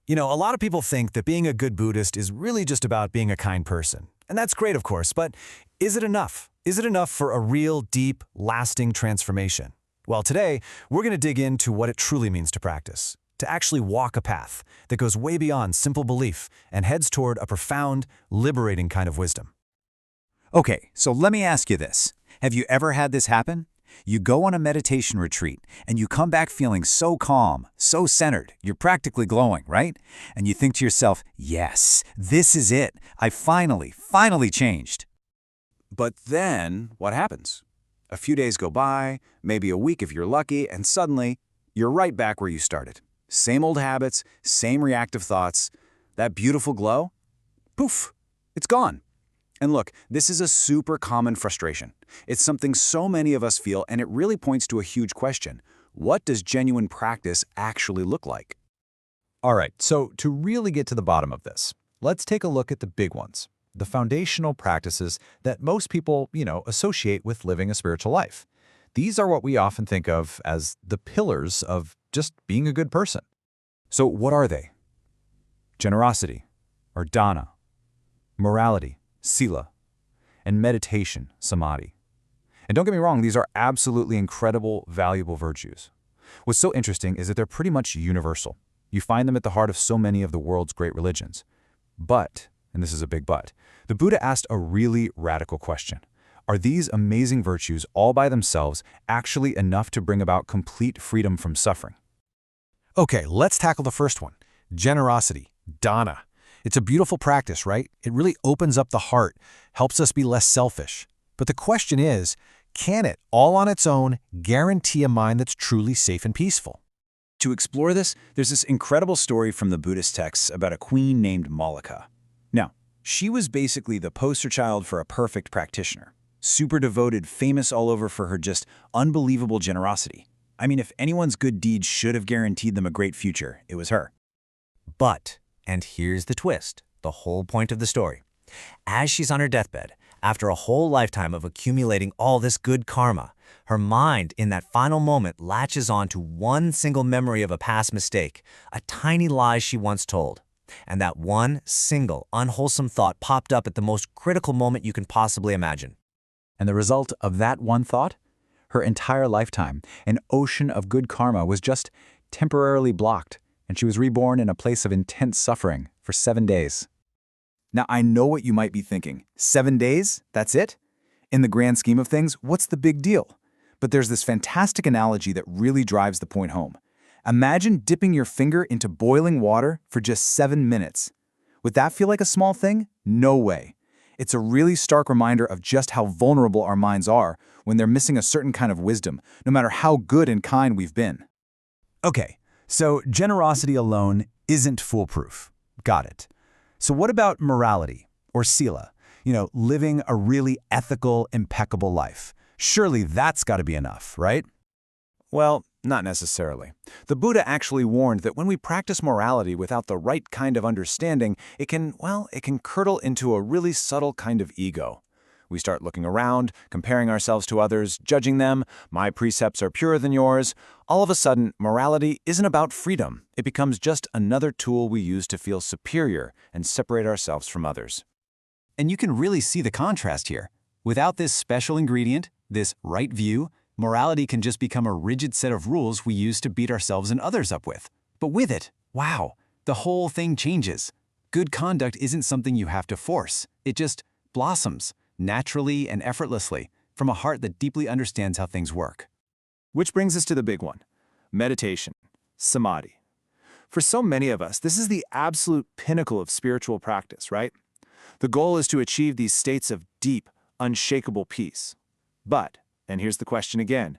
A lot of people think that being a good Buddhist is really just about being a kind person. And that's great, of course, but is it enough? Is it enough for a real, deep, lasting transformation? Well, today, we're going to dig into what it truly means to practice, to actually walk a path that goes way beyond simple belief and heads toward a profound, liberating kind of wisdom. Okay, so let me ask you this. Have you ever had this happen? You go on a meditation retreat, and you come back feeling so calm, so centered, you're practically glowing, right? And you think to yourself, yes, this is it. I finally changed. But then, what happens? A few days go by, maybe a week if you're lucky, and suddenly, you're right back where you started. Same old habits, same reactive thoughts. That beautiful glow? Poof! It's gone. And look, this is a super common frustration. It's something so many of us feel, and it really points to a huge question. What does genuine practice actually look like? All right, so to really get to the bottom of this, let's take a look at the big ones, the foundational practices that most people, associate with living a spiritual life. These are what we often think of as the pillars of just being a good person. So what are they? Generosity, or dana, morality, sila, and meditation, samadhi. And don't get me wrong, these are absolutely incredible, valuable virtues. What's so interesting is that they're pretty much universal. You find them at the heart of so many of the world's great religions. But, and this is a big but, the Buddha asked a really radical question. Are these amazing virtues all by themselves actually enough to bring about complete freedom from suffering? Okay, let's tackle the first one, generosity, dana. It's a beautiful practice, right? It really opens up the heart, helps us be less selfish. But the question is, can it, all on its own, guarantee a mind that's truly safe and peaceful? To explore this, there's this incredible story from the Buddhist texts about a queen named Mallika. Now, she was basically the poster child for a perfect practitioner. Super devoted, famous all over for her just unbelievable generosity. I mean, if anyone's good deeds should have guaranteed them a great future, it was her. But, and here's the twist, the whole point of the story. As she's on her deathbed, after a whole lifetime of accumulating all this good karma, her mind in that final moment latches on to one single memory of a past mistake, a tiny lie she once told. And that one single unwholesome thought popped up at the most critical moment you can possibly imagine. And the result of that one thought? Her entire lifetime, an ocean of good karma was just temporarily blocked, and she was reborn in a place of intense suffering for 7 days. Now, I know what you might be thinking. 7 days? That's it? In the grand scheme of things, what's the big deal? But there's this fantastic analogy that really drives the point home. Imagine dipping your finger into boiling water for just 7 minutes. Would that feel like a small thing? No way. It's a really stark reminder of just how vulnerable our minds are when they're missing a certain kind of wisdom, no matter how good and kind we've been. Okay, so generosity alone isn't foolproof. Got it. So what about morality, or sila? Living a really ethical, impeccable life. Surely that's got to be enough, right? Well, not necessarily. The Buddha actually warned that when we practice morality without the right kind of understanding, it can curdle into a really subtle kind of ego. We start looking around, comparing ourselves to others, judging them. My precepts are purer than yours. All of a sudden, morality isn't about freedom. It becomes just another tool we use to feel superior and separate ourselves from others. And you can really see the contrast here. Without this special ingredient, this right view, morality can just become a rigid set of rules we use to beat ourselves and others up with. But with it, wow, the whole thing changes. Good conduct isn't something you have to force. It just blossoms, naturally and effortlessly, from a heart that deeply understands how things work. Which brings us to the big one, meditation, samadhi. For so many of us, this is the absolute pinnacle of spiritual practice, right? The goal is to achieve these states of deep, unshakable peace. But, and here's the question again,